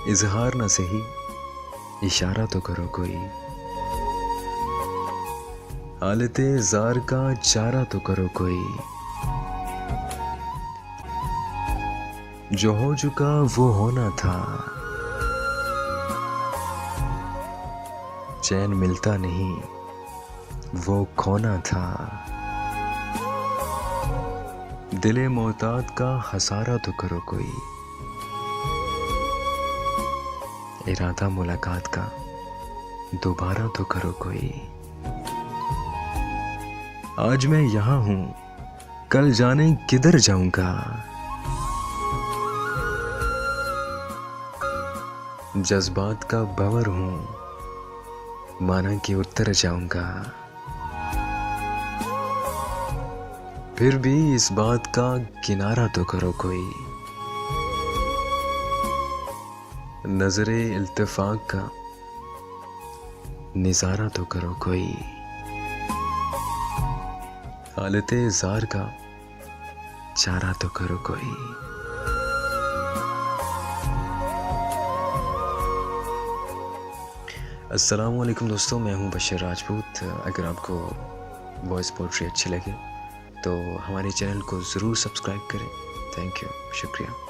इजहार न सही इशारा तो करो कोई, हालते जार का चारा तो करो कोई। जो हो चुका वो होना था, चैन मिलता नहीं वो खोना था। दिले मोहताज का हसारा तो करो कोई, इरादा मुलाकात का दोबारा तो करो कोई। आज मैं यहाँ हूँ, कल जाने किधर जाऊंगा। जज्बात का भंवर हूँ, माना कि उतर जाऊंगा। फिर भी इस बात का किनारा तो करो कोई, नजरे इल्तिफाक का निजारा तो करो कोई। हालते जार का चारा तो करो कोई। अस्सलाम वालेकुम दोस्तों, मैं हूं बशीर राजपूत। अगर आपको वॉइस पोट्री अच्छी लगे तो हमारे चैनल को ज़रूर सब्सक्राइब करें। थैंक यू, शुक्रिया।